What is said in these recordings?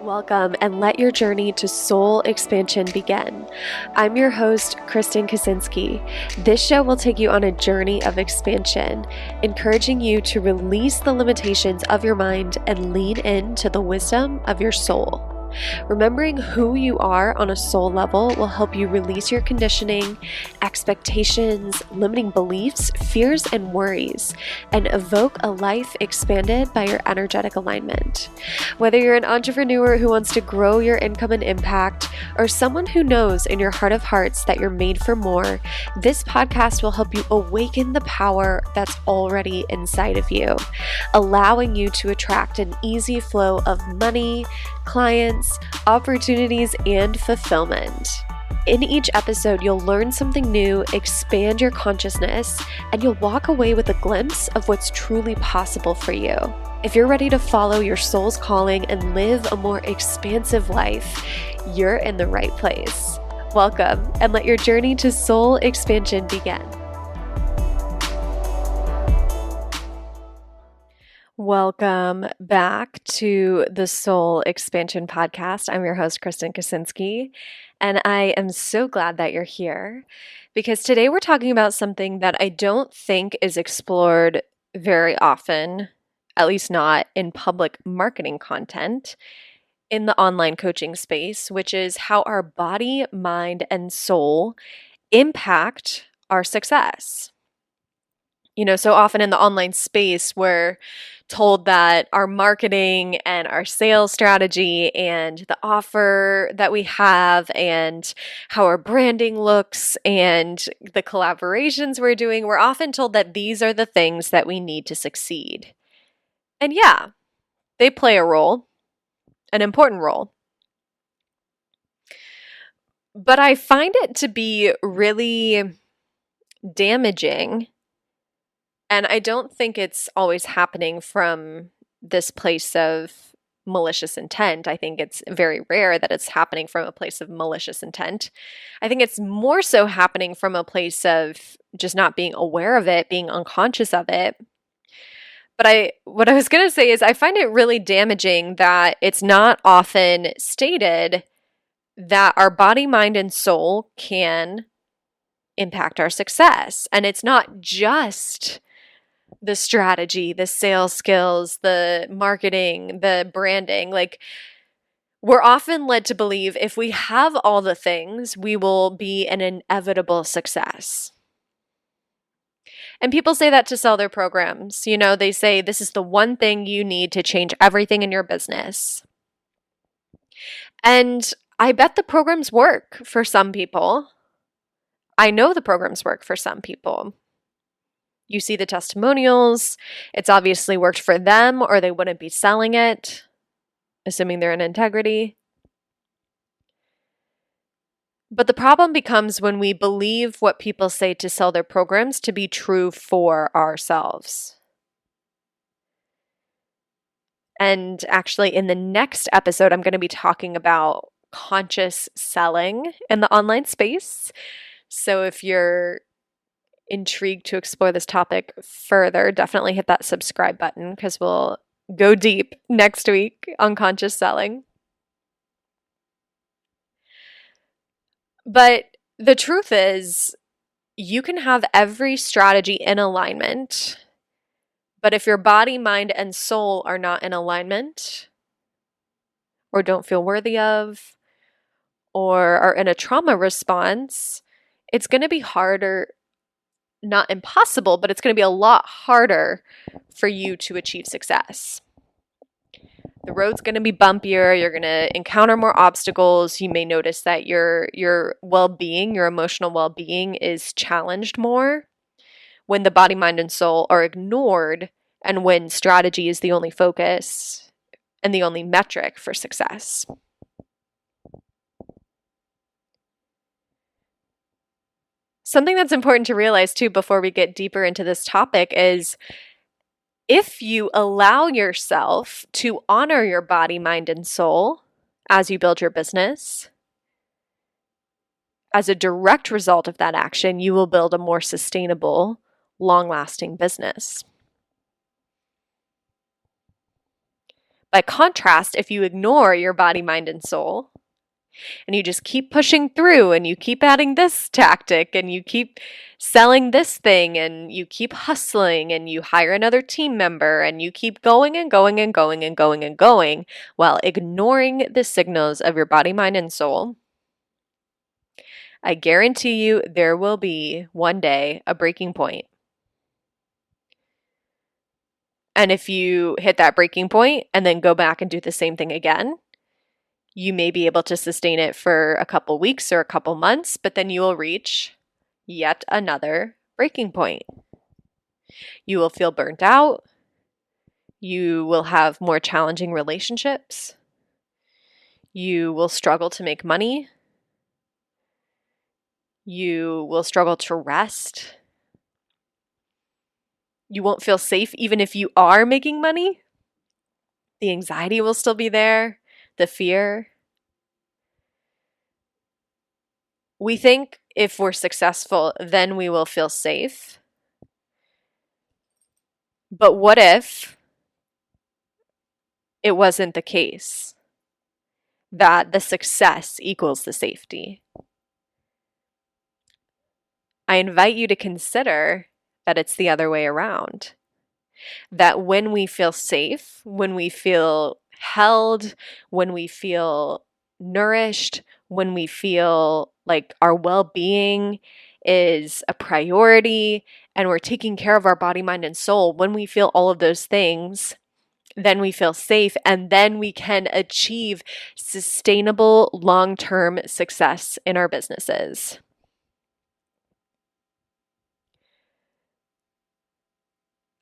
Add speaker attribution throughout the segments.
Speaker 1: Welcome and let your journey to soul expansion begin. I'm your host, Kristen Kaczynski. This show will take you on a journey of expansion, encouraging you to release the limitations of your mind and lean into the wisdom of your soul. Remembering who you are on a soul level will help you release your conditioning, expectations, limiting beliefs, fears, and worries, and evoke a life expanded by your energetic alignment. Whether you're an entrepreneur who wants to grow your income and impact, or someone who knows in your heart of hearts that you're made for more, this podcast will help you awaken the power that's already inside of you, allowing you to attract an easy flow of money, clients, opportunities, and fulfillment. In each episode, you'll learn something new, expand your consciousness, and you'll walk away with a glimpse of what's truly possible for you. If you're ready to follow your soul's calling and live a more expansive life, you're in the right place. Welcome, and let your journey to soul expansion begin. Welcome back to the Soul Expansion Podcast. I'm your host, Kristen Kaczynski, and I am so glad that you're here because today we're talking about something that I don't think is explored very often, at least not in public marketing content in the online coaching space, which is how our body, mind, and soul impact our success. You know, so often in the online space, we're told that our marketing and our sales strategy and the offer that we have and how our branding looks and the collaborations we're doing, we're often told that these are the things that we need to succeed. And yeah, they play a role, an important role. But I find it to be really damaging. And I don't think it's always happening from this place of malicious intent. I think it's very rare that it's happening from a place of malicious intent. I think it's more so happening from a place of just not being aware of it, being unconscious of it. But what I was going to say is I find it really damaging that it's not often stated that our body, mind, and soul can impact our success. And it's not just the strategy, the sales skills, the marketing, the branding. Like, we're often led to believe if we have all the things, we will be an inevitable success. And people say that to sell their programs. You know, they say this is the one thing you need to change everything in your business. And I bet the programs work for some people. I know the programs work for some people. You see the testimonials. It's obviously worked for them or they wouldn't be selling it, assuming they're in integrity. But the problem becomes when we believe what people say to sell their programs to be true for ourselves. And actually, in the next episode, I'm going to be talking about conscious selling in the online space. So if you're intrigued to explore this topic further, definitely hit that subscribe button because we'll go deep next week on conscious selling. But the truth is, you can have every strategy in alignment, but if your body, mind, and soul are not in alignment, or don't feel worthy of, or are in a trauma response, it's going to be harder. Not impossible, but it's going to be a lot harder for you to achieve success. The road's going to be bumpier. You're going to encounter more obstacles. You may notice that your well-being, your emotional well-being is challenged more when the body, mind, and soul are ignored and when strategy is the only focus and the only metric for success. Something that's important to realize too before we get deeper into this topic is if you allow yourself to honor your body, mind, and soul as you build your business, as a direct result of that action, you will build a more sustainable, long-lasting business. By contrast, if you ignore your body, mind, and soul, and you just keep pushing through and you keep adding this tactic and you keep selling this thing and you keep hustling and you hire another team member and you keep going and going and going and going and going while ignoring the signals of your body, mind, and soul, I guarantee you there will be one day a breaking point. And if you hit that breaking point and then go back and do the same thing again, you may be able to sustain it for a couple weeks or a couple months, but then you will reach yet another breaking point. You will feel burnt out. You will have more challenging relationships. You will struggle to make money. You will struggle to rest. You won't feel safe even if you are making money. The anxiety will still be there, the fear. We think if we're successful, then we will feel safe. But what if it wasn't the case that the success equals the safety? I invite you to consider that it's the other way around. That when we feel safe, when we feel held, when we feel nourished, when we feel like our well-being is a priority and we're taking care of our body, mind, and soul, when we feel all of those things, then we feel safe and then we can achieve sustainable long-term success in our businesses.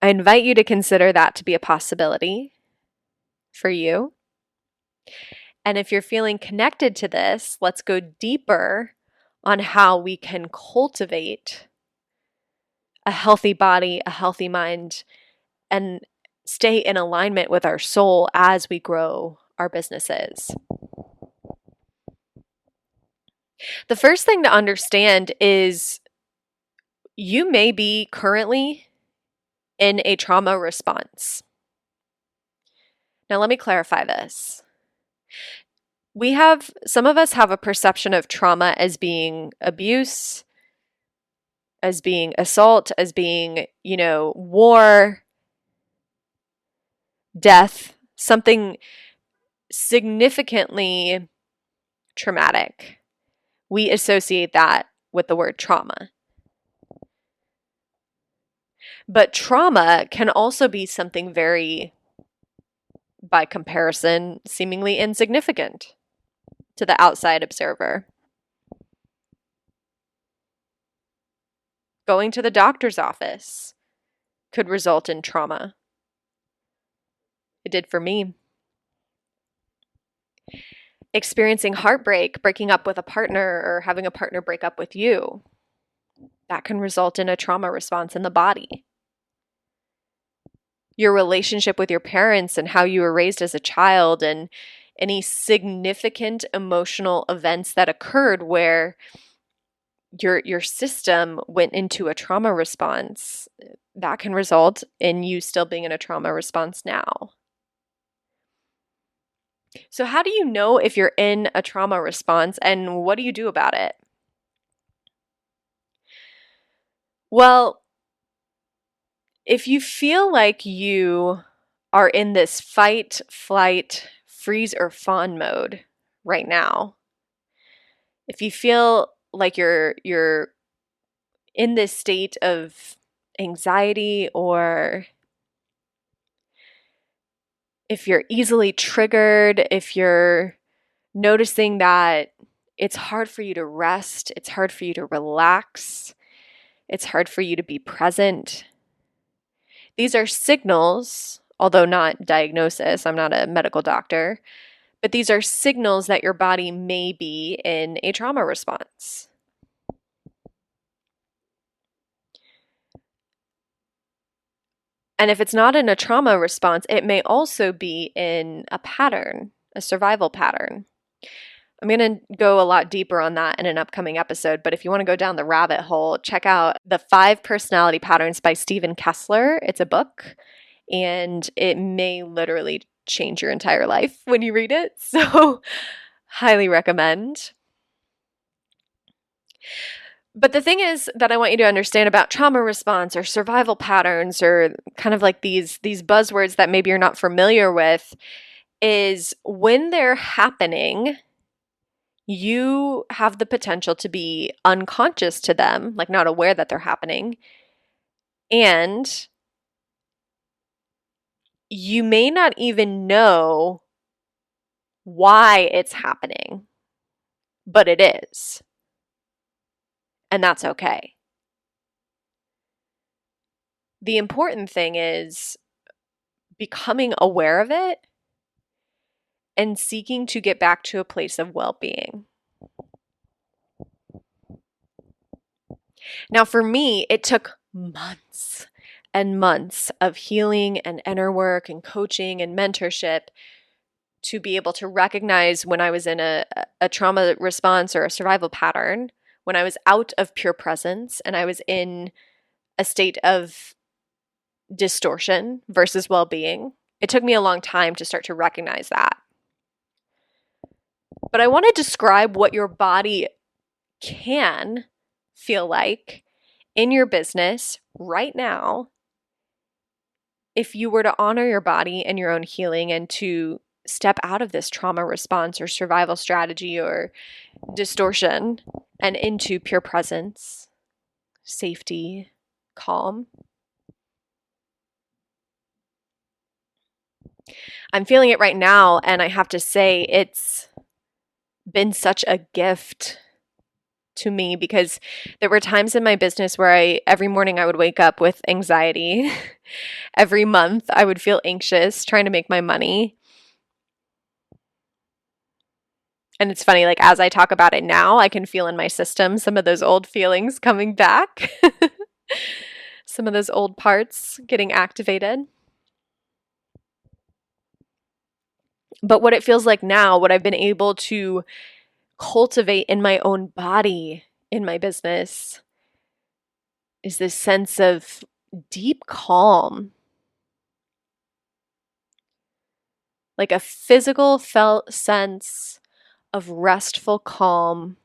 Speaker 1: I invite you to consider that to be a possibility for you. And if you're feeling connected to this, let's go deeper on how we can cultivate a healthy body, a healthy mind, and stay in alignment with our soul as we grow our businesses. The first thing to understand is you may be currently in a trauma response. Now, let me clarify this. Some of us have a perception of trauma as being abuse, as being assault, as being, war, death, something significantly traumatic. We associate that with the word trauma. But trauma can also be something very, by comparison, seemingly insignificant to the outside observer. Going to the doctor's office could result in trauma. It did for me. Experiencing heartbreak, breaking up with a partner, or having a partner break up with you, that can result in a trauma response in the body. Your relationship with your parents and how you were raised as a child and any significant emotional events that occurred where your system went into a trauma response, that can result in you still being in a trauma response now. So how do you know if you're in a trauma response and what do you do about it? Well, if you feel like you are in this fight, flight, freeze, or fawn mode right now, if you feel like you're in this state of anxiety, or if you're easily triggered, if you're noticing that it's hard for you to rest, it's hard for you to relax, it's hard for you to be present, these are signals, although not diagnosis, I'm not a medical doctor, but these are signals that your body may be in a trauma response. And if it's not in a trauma response, it may also be in a pattern, a survival pattern. I'm going to go a lot deeper on that in an upcoming episode, but if you want to go down the rabbit hole, check out The 5 Personality Patterns by Stephen Kessler. It's a book, and it may literally change your entire life when you read it. So, highly recommend. But the thing is that I want you to understand about trauma response or survival patterns, or kind of like these buzzwords that maybe you're not familiar with, is when they're happening, you have the potential to be unconscious to them, like not aware that they're happening. And you may not even know why it's happening, but it is. And that's okay. The important thing is becoming aware of it and seeking to get back to a place of well-being. Now, for me, it took months and months of healing and inner work and coaching and mentorship to be able to recognize when I was in a trauma response or a survival pattern, when I was out of pure presence and I was in a state of distortion versus well-being. It took me a long time to start to recognize that. But I want to describe what your body can feel like in your business right now if you were to honor your body and your own healing and to step out of this trauma response or survival strategy or distortion and into pure presence, safety, calm. I'm feeling it right now, and I have to say it's been such a gift to me, because there were times in my business where every morning I would wake up with anxiety. Every month I would feel anxious trying to make my money. And it's funny, like as I talk about it now, I can feel in my system some of those old feelings coming back. Some of those old parts getting activated. But what it feels like now, what I've been able to cultivate in my own body, in my business, is this sense of deep calm. Like a physical felt sense of restful calm,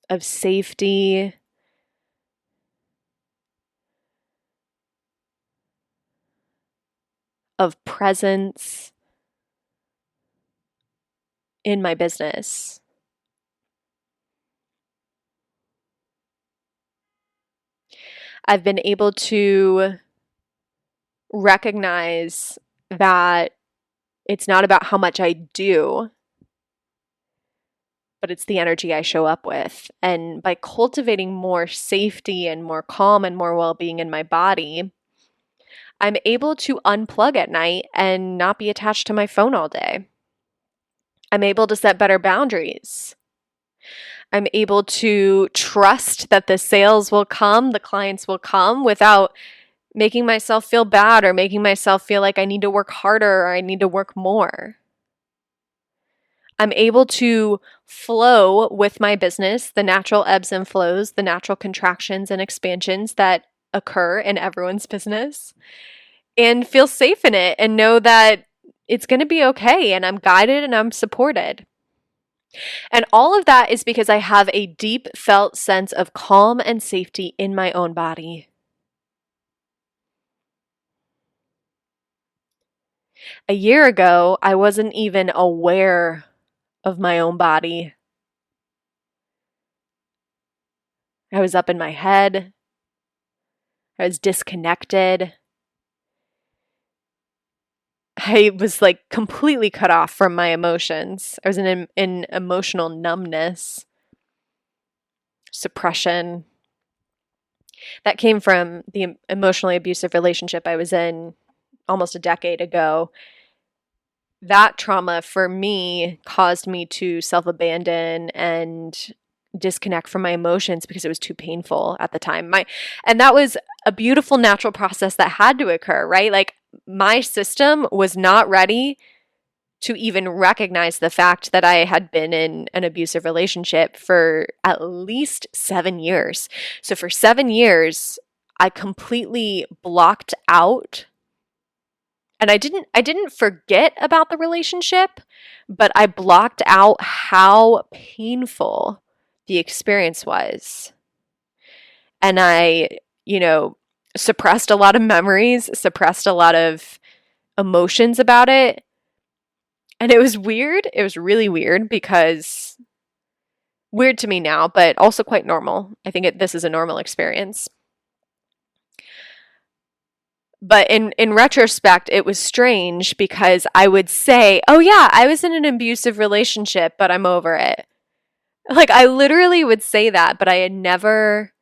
Speaker 1: of safety, of presence in my business. I've been able to recognize that it's not about how much I do, but it's the energy I show up with. And by cultivating more safety and more calm and more well-being in my body, I'm able to unplug at night and not be attached to my phone all day. I'm able to set better boundaries. I'm able to trust that the sales will come, the clients will come, without making myself feel bad or making myself feel like I need to work harder or I need to work more. I'm able to flow with my business, the natural ebbs and flows, the natural contractions and expansions that occur in everyone's business, and feel safe in it and know that it's going to be okay and I'm guided and I'm supported. And all of that is because I have a deep felt sense of calm and safety in my own body. A year ago, I wasn't even aware of my own body. I was up in my head. I was disconnected. I was like completely cut off from my emotions. I was in emotional numbness, suppression. That came from the emotionally abusive relationship I was in almost a decade ago. That trauma for me caused me to self-abandon and disconnect from my emotions because it was too painful at the time. And that was a beautiful natural process that had to occur, right? Like my system was not ready to even recognize the fact that I had been in an abusive relationship for at least 7 years. So for 7 years, I completely blocked out And I didn't forget about the relationship, but I blocked out how painful the experience was. And I, suppressed a lot of memories, suppressed a lot of emotions about it. And it was weird. It was really weird because weird to me now, but also quite normal. I think this is a normal experience. But in retrospect, it was strange because I would say, oh yeah, I was in an abusive relationship, but I'm over it. Like, I literally would say that, but I had never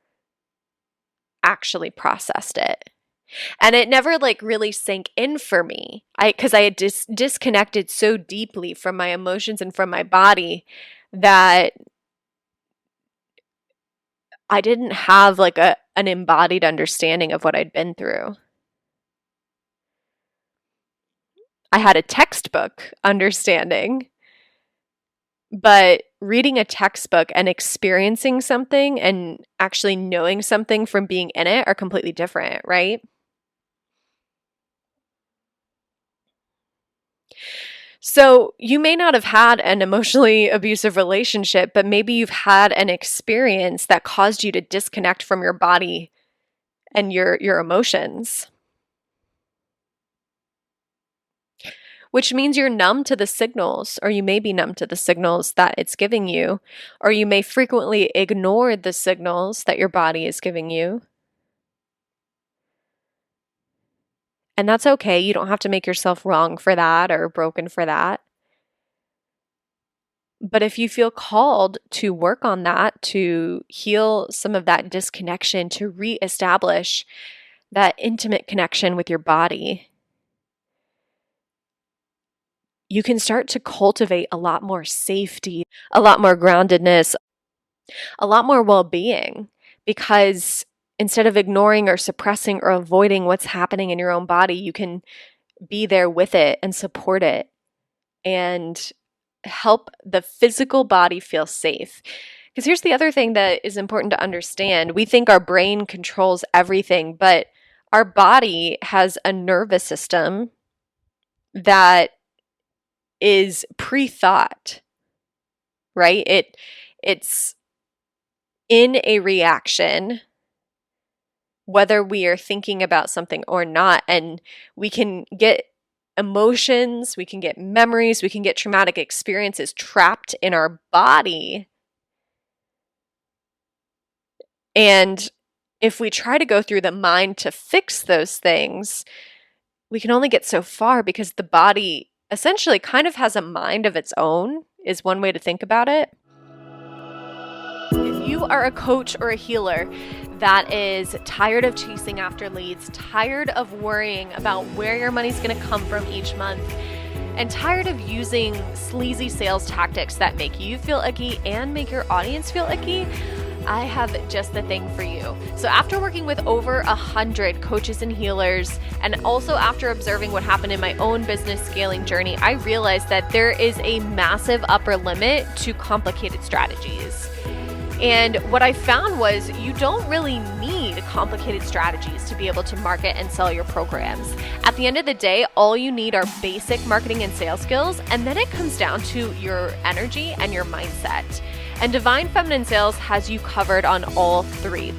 Speaker 1: actually processed it. And it never like really sank in for me. Because I had disconnected so deeply from my emotions and from my body that I didn't have like an embodied understanding of what I'd been through. I had a textbook understanding, but reading a textbook and experiencing something and actually knowing something from being in it are completely different, right? So you may not have had an emotionally abusive relationship, but maybe you've had an experience that caused you to disconnect from your body and your emotions. Which means you're numb to the signals, or you may be numb to the signals that it's giving you, or you may frequently ignore the signals that your body is giving you. And that's okay. You don't have to make yourself wrong for that or broken for that. But if you feel called to work on that, to heal some of that disconnection, to reestablish that intimate connection with your body, you can start to cultivate a lot more safety, a lot more groundedness, a lot more well-being, because instead of ignoring or suppressing or avoiding what's happening in your own body, you can be there with it and support it and help the physical body feel safe. Because here's the other thing that is important to understand. We think our brain controls everything, but our body has a nervous system that is pre-thought, right? It's in a reaction, whether we are thinking about something or not, and we can get emotions, we can get memories, we can get traumatic experiences trapped in our body. And if we try to go through the mind to fix those things, we can only get so far because the body essentially kind of has a mind of its own, is one way to think about it. If you are a coach or a healer that is tired of chasing after leads, tired of worrying about where your money's going to come from each month, and tired of using sleazy sales tactics that make you feel icky and make your audience feel icky, I have just the thing for you. So after working with over 100 coaches and healers, and also after observing what happened in my own business scaling journey, I realized that there is a massive upper limit to complicated strategies. And what I found was you don't really need complicated strategies to be able to market and sell your programs. At the end of the day, all you need are basic marketing and sales skills, and then it comes down to your energy and your mindset. And Divine Feminine Sales has you covered on all three.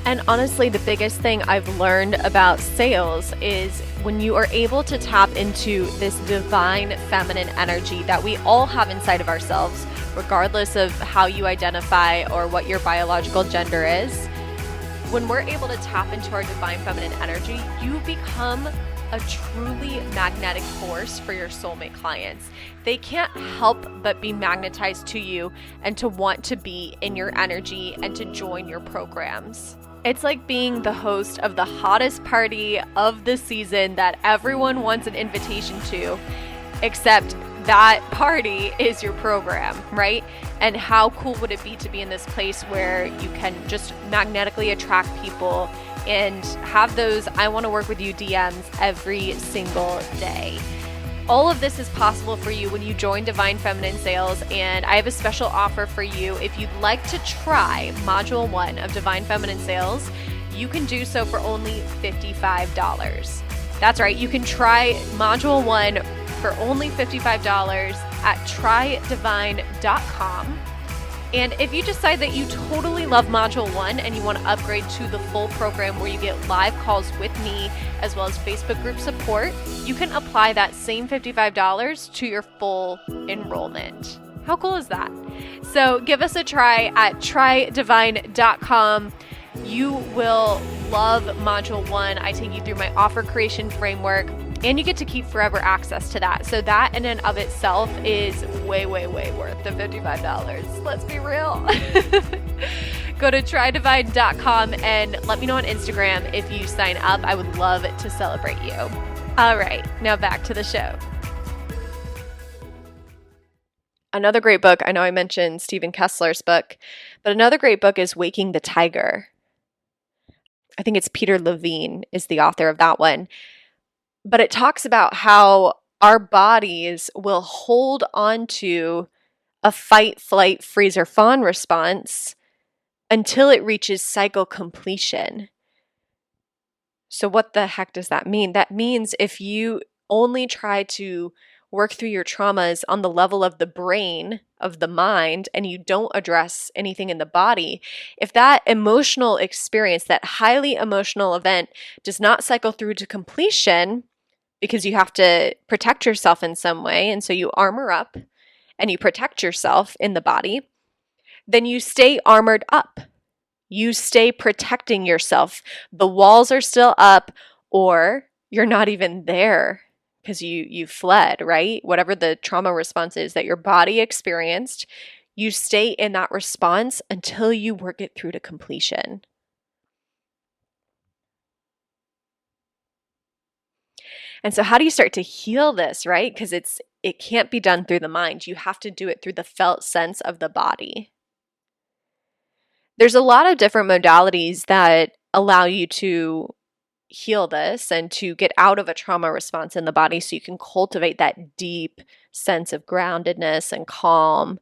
Speaker 1: And honestly, the biggest thing I've learned about sales is when you are able to tap into this divine feminine energy that we all have inside of ourselves, regardless of how you identify or what your biological gender is. When we're able to tap into our divine feminine energy, you become a truly magnetic force for your soulmate clients. They can't help but be magnetized to you and to want to be in your energy and to join your programs. It's like being the host of the hottest party of the season that everyone wants an invitation to, except that party is your program, right? And how cool would it be to be in this place where you can just magnetically attract people and have those I want to work with you DMs every single day. All of this is possible for you when you join Divine Feminine Sales, and I have a special offer for you. If you'd like to try Module 1 of Divine Feminine Sales, you can do so for only $55. That's right, you can try Module 1 for only $55 at trydivine.com. And if you decide that you totally love Module 1 and you want to upgrade to the full program where you get live calls with me as well as Facebook group support, you can apply that same $55 to your full enrollment. How cool is that? So give us a try at trydivine.com. You will love Module 1. I take you through my offer creation framework, and you get to keep forever access to that. So that in and of itself is way, way, way worth the $55. Let's be real. Go to trydivine.com and let me know on Instagram if you sign up. I would love to celebrate you. All right, now back to the show. Another great book, I know I mentioned Stephen Kessler's book, but another great book is Waking the Tiger. I think it's Peter Levine is the author of that one. But it talks about how our bodies will hold on to a fight, flight, freeze, or fawn response until it reaches cycle completion. So what the heck does that mean? That means if you only try to work through your traumas on the level of the brain, of the mind, and you don't address anything in the body, if that emotional experience, that highly emotional event, does not cycle through to completion, because you have to protect yourself in some way, and so you armor up and you protect yourself in the body, then you stay armored up. You stay protecting yourself. The walls are still up, or you're not even there because you fled, right? Whatever the trauma response is that your body experienced, you stay in that response until you work it through to completion. And so how do you start to heal this, right? Because it can't be done through the mind. You have to do it through the felt sense of the body. There's a lot of different modalities that allow you to heal this and to get out of a trauma response in the body so you can cultivate that deep sense of groundedness and calm.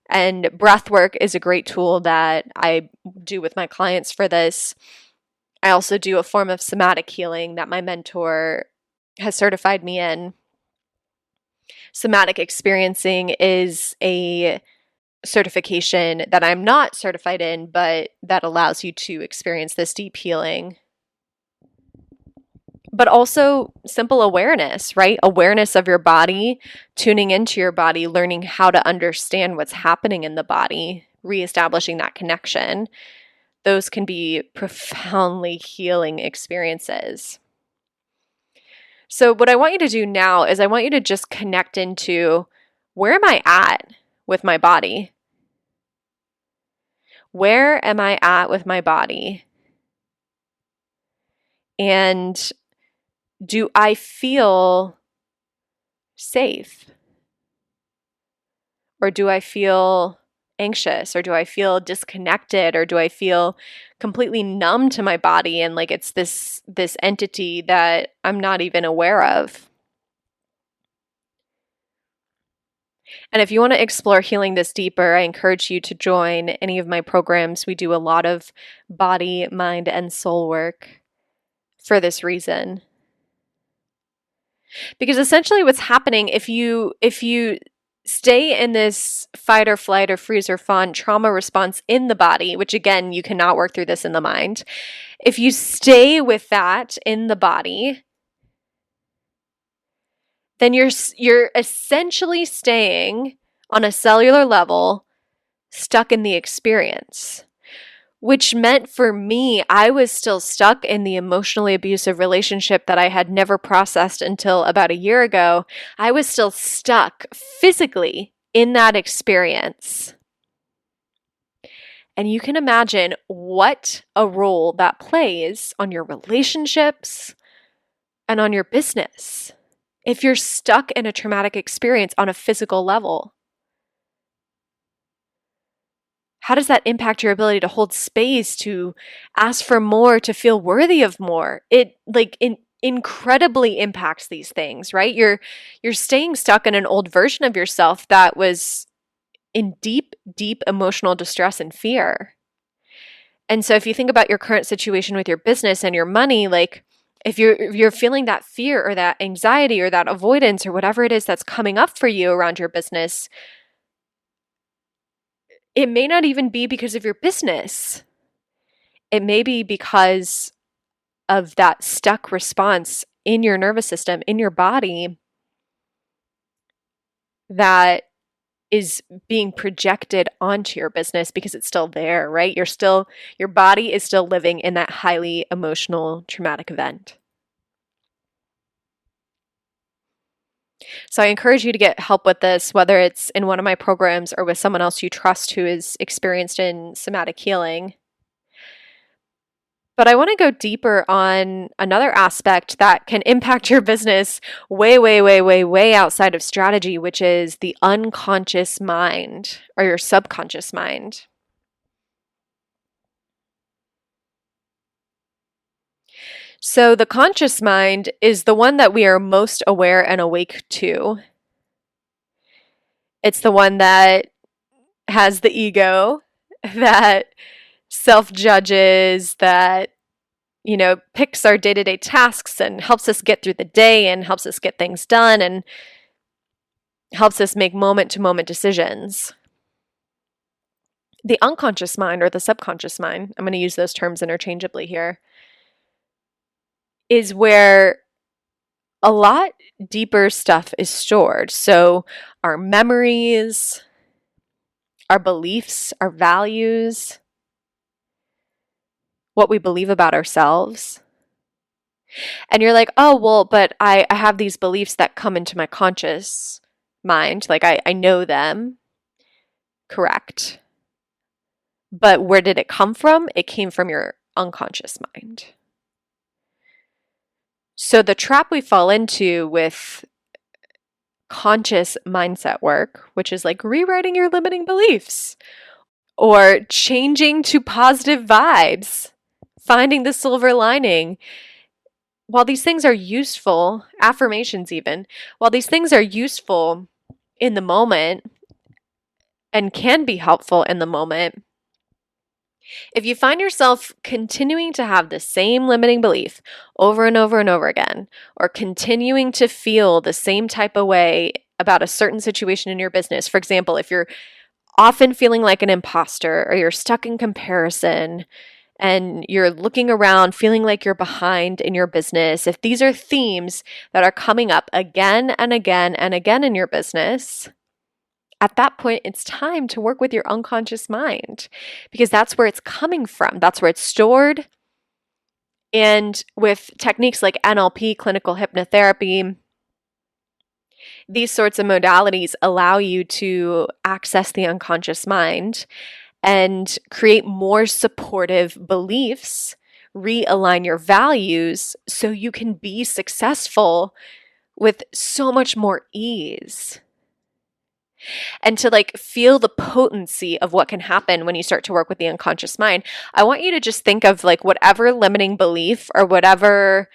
Speaker 1: And breath work is a great tool that I do with my clients for this. I also do a form of somatic healing that my mentor has certified me in. Somatic experiencing is a certification that I'm not certified in, but that allows you to experience this deep healing. But also simple awareness, right? Awareness of your body, tuning into your body, learning how to understand what's happening in the body, reestablishing that connection. Those can be profoundly healing experiences. So what I want you to do now is I want you to just connect into, where am I at with my body? Where am I at with my body? And do I feel safe? Or do I feel anxious? Or do I feel disconnected? Or do I feel completely numb to my body and like it's this entity that I'm not even aware of? And if you want to explore healing this deeper, I encourage you to join any of my programs. We do a lot of body, mind, and soul work for this reason. Because essentially what's happening, if you stay in this fight or flight or freeze or fawn trauma response in the body, which again, you cannot work through this in the mind. If you stay with that in the body, then you're essentially staying on a cellular level stuck in the experience. Which meant for me, I was still stuck in the emotionally abusive relationship that I had never processed until about a year ago. I was still stuck physically in that experience. And you can imagine what a role that plays on your relationships and on your business if you're stuck in a traumatic experience on a physical level. How does that impact your ability to hold space, to ask for more, to feel worthy of more? It incredibly impacts these things, right? You're staying stuck in an old version of yourself that was in deep, deep emotional distress and fear. And so if you think about your current situation with your business and your money, like If you're feeling that fear or that anxiety or that avoidance or whatever it is that's coming up for you around your business, it may not even be because of your business. It may be because of that stuck response in your nervous system, in your body, that is being projected onto your business because it's still there, right? Your body is still living in that highly emotional, traumatic event. So I encourage you to get help with this, whether it's in one of my programs or with someone else you trust who is experienced in somatic healing. But I want to go deeper on another aspect that can impact your business way, way, way, way, way outside of strategy, which is the unconscious mind or your subconscious mind. So the conscious mind is the one that we are most aware and awake to. It's the one that has the ego, that self-judges, that picks our day-to-day tasks and helps us get through the day and helps us get things done and helps us make moment-to-moment decisions. The unconscious mind or the subconscious mind, I'm going to use those terms interchangeably here, is where a lot deeper stuff is stored. So our memories, our beliefs, our values, what we believe about ourselves. And you're like, oh, well, but I have these beliefs that come into my conscious mind. Like I know them. Correct. But where did it come from? It came from your unconscious mind. So the trap we fall into with conscious mindset work, which is like rewriting your limiting beliefs or changing to positive vibes, finding the silver lining. While these things are useful, affirmations even, while these things are useful in the moment and can be helpful in the moment, if you find yourself continuing to have the same limiting belief over and over and over again, or continuing to feel the same type of way about a certain situation in your business, for example, if you're often feeling like an imposter or you're stuck in comparison and you're looking around feeling like you're behind in your business, if these are themes that are coming up again and again and again in your business, at that point, it's time to work with your unconscious mind because that's where it's coming from. That's where it's stored. And with techniques like NLP, clinical hypnotherapy, these sorts of modalities allow you to access the unconscious mind and create more supportive beliefs, realign your values so you can be successful with so much more ease. And to like feel the potency of what can happen when you start to work with the unconscious mind, I want you to just think of like whatever limiting belief or whatever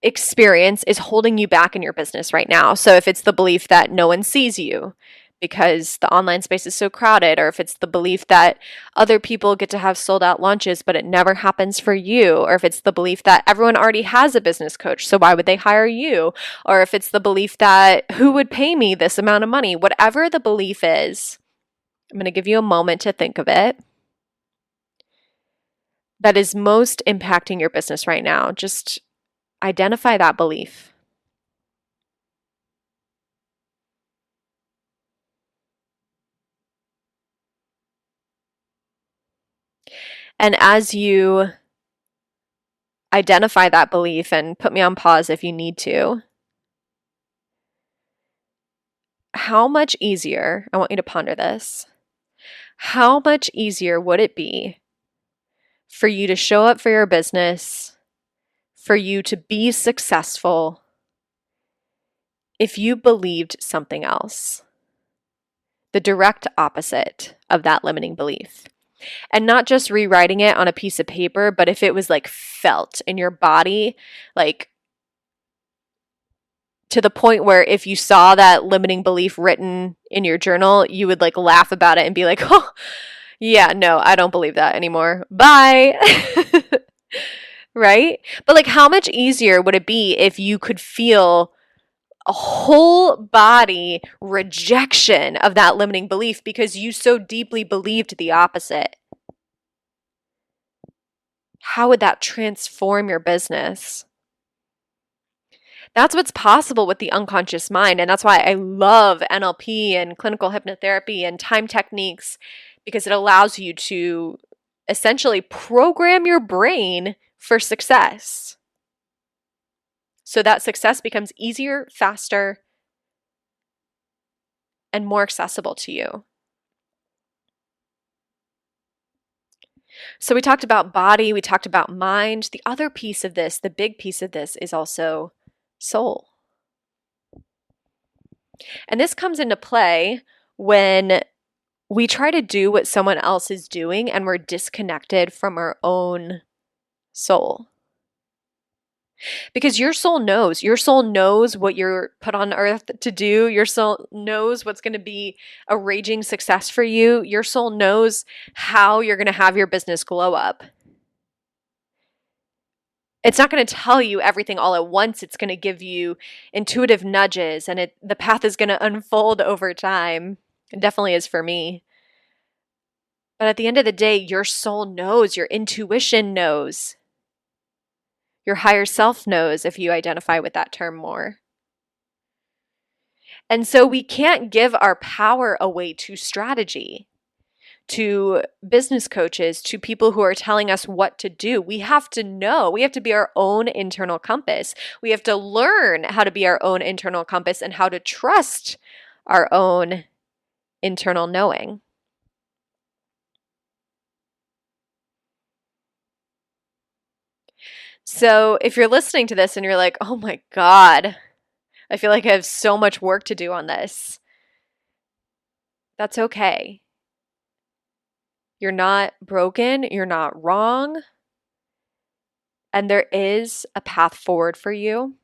Speaker 1: experience is holding you back in your business right now. So if it's the belief that no one sees you because the online space is so crowded, or if it's the belief that other people get to have sold out launches but it never happens for you, or if it's the belief that everyone already has a business coach, so why would they hire you, or if it's the belief that who would pay me this amount of money, whatever the belief is, I'm going to give you a moment to think of it, that is most impacting your business right now. Just identify that belief. And as you identify that belief, and put me on pause if you need to, how much easier, I want you to ponder this, how much easier would it be for you to show up for your business, for you to be successful, if you believed something else, the direct opposite of that limiting belief? And not just rewriting it on a piece of paper, but if it was like felt in your body, like to the point where if you saw that limiting belief written in your journal, you would like laugh about it and be like, oh, Yeah, no, I don't believe that anymore. Bye. Right? But like, how much easier would it be if you could feel a whole body rejection of that limiting belief because you so deeply believed the opposite? How would that transform your business? That's what's possible with the unconscious mind. And that's why I love NLP and clinical hypnotherapy and time techniques, because it allows you to essentially program your brain for success. So that success becomes easier, faster, and more accessible to you. So we talked about body, we talked about mind. The other piece of this, the big piece of this, is also soul. And this comes into play when we try to do what someone else is doing and we're disconnected from our own soul. Because your soul knows what you're put on earth to do. Your soul knows what's going to be a raging success for you. Your soul knows how you're going to have your business glow up. It's not going to tell you everything all at once. It's going to give you intuitive nudges, and the path is going to unfold over time. It definitely is for me. But at the end of the day, your soul knows, your intuition knows. Your higher self knows, if you identify with that term more. And so we can't give our power away to strategy, to business coaches, to people who are telling us what to do. We have to know. We have to be our own internal compass. We have to learn how to be our own internal compass and how to trust our own internal knowing. So if you're listening to this and you're like, oh my God, I feel like I have so much work to do on this, that's okay. You're not broken. You're not wrong. And there is a path forward for you.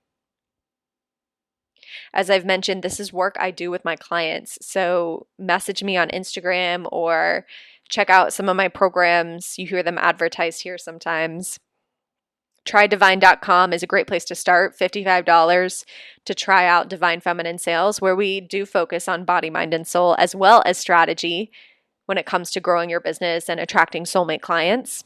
Speaker 1: As I've mentioned, this is work I do with my clients. So message me on Instagram or check out some of my programs. You hear them advertised here sometimes. TryDivine.com is a great place to start. $55 to try out Divine Feminine Sales, where we do focus on body, mind, and soul, as well as strategy when it comes to growing your business and attracting soulmate clients.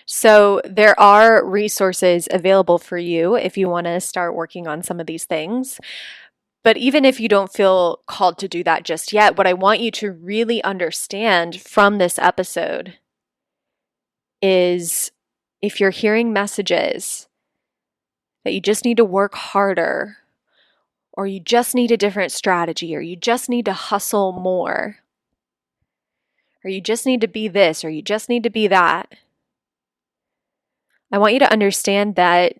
Speaker 1: So there are resources available for you if you want to start working on some of these things. But even if you don't feel called to do that just yet, what I want you to really understand from this episode is, if you're hearing messages that you just need to work harder, or you just need a different strategy, or you just need to hustle more, or you just need to be this, or you just need to be that, I want you to understand that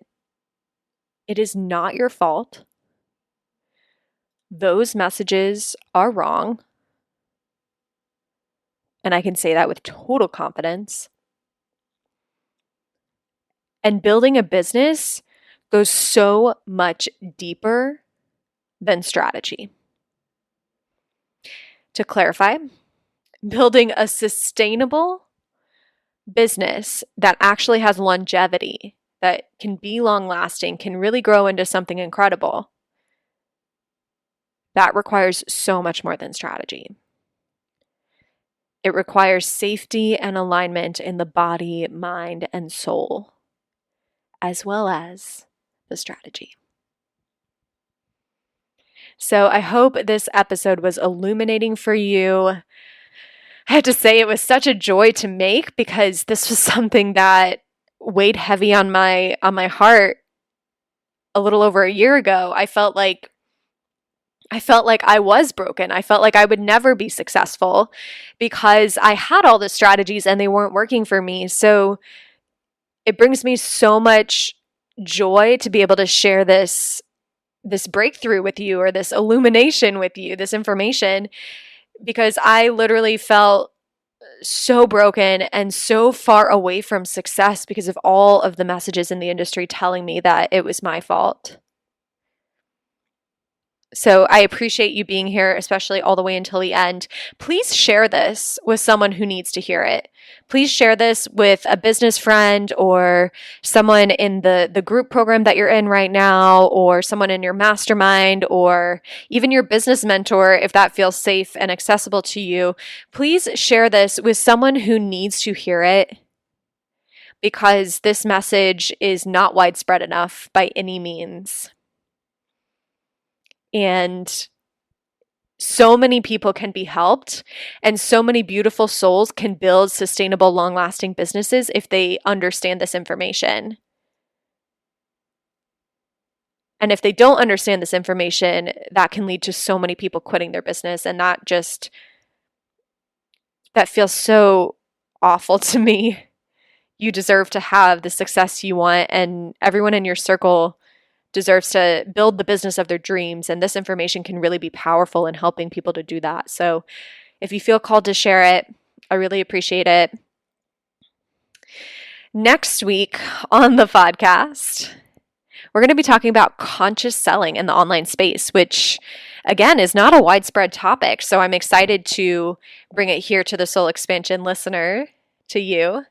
Speaker 1: it is not your fault. Those messages are wrong. And I can say that with total confidence. And building a business goes so much deeper than strategy. To clarify, building a sustainable business that actually has longevity, that can be long lasting, can really grow into something incredible, that requires so much more than strategy. It requires safety and alignment in the body, mind, and soul, as well as the strategy. So I hope this episode was illuminating for you. I had to say it was such a joy to make, because this was something that weighed heavy on my heart a little over a year ago. I felt like I was broken. I felt like I would never be successful because I had all the strategies and they weren't working for me. So it brings me so much joy to be able to share this breakthrough with you, or this illumination with you, this information, because I literally felt so broken and so far away from success because of all of the messages in the industry telling me that it was my fault. So I appreciate you being here, especially all the way until the end. Please share this with someone who needs to hear it. Please share this with a business friend or someone in the group program that you're in right now, or someone in your mastermind, or even your business mentor, if that feels safe and accessible to you. Please share this with someone who needs to hear it, because this message is not widespread enough by any means. And so many people can be helped, and so many beautiful souls can build sustainable, long-lasting businesses if they understand this information. And if they don't understand this information, that can lead to so many people quitting their business, and that feels so awful to me. You deserve to have the success you want, and everyone in your circle deserves to build the business of their dreams. And this information can really be powerful in helping people to do that. So if you feel called to share it, I really appreciate it. Next week on the podcast, we're going to be talking about conscious selling in the online space, which again is not a widespread topic. So I'm excited to bring it here to the Soul Expansion listener, to you.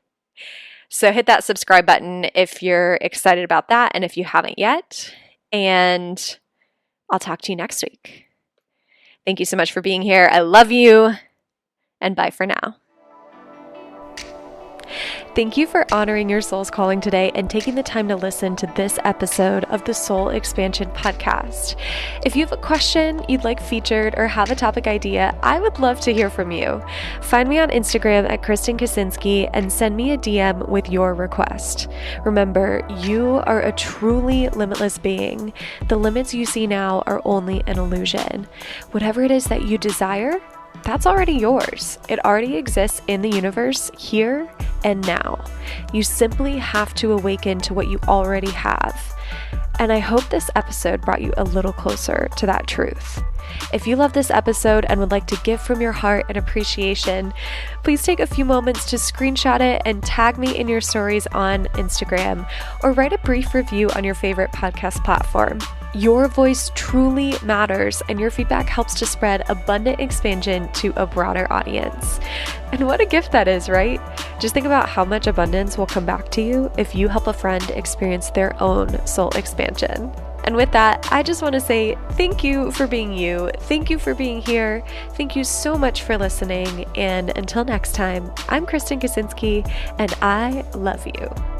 Speaker 1: So hit that subscribe button if you're excited about that and if you haven't yet. And I'll talk to you next week. Thank you so much for being here. I love you, and bye for now. Thank you for honoring your soul's calling today and taking the time to listen to this episode of the Soul Expansion Podcast. If you have a question you'd like featured or have a topic idea, I would love to hear from you. Find me on Instagram at Kristen Kaczynski and send me a DM with your request. Remember, you are a truly limitless being. The limits you see now are only an illusion. Whatever it is that you desire, that's already yours. It already exists in the universe, here and now. You simply have to awaken to what you already have. And I hope this episode brought you a little closer to that truth. If you love this episode and would like to give from your heart and appreciation, please take a few moments to screenshot it and tag me in your stories on Instagram, or write a brief review on your favorite podcast platform. Your voice truly matters, and your feedback helps to spread abundant expansion to a broader audience. And what a gift that is, right? Just think about how much abundance will come back to you if you help a friend experience their own soul expansion. And with that, I just want to say thank you for being you. Thank you for being here. Thank you so much for listening. And until next time, I'm Kristen Kaczynski, and I love you.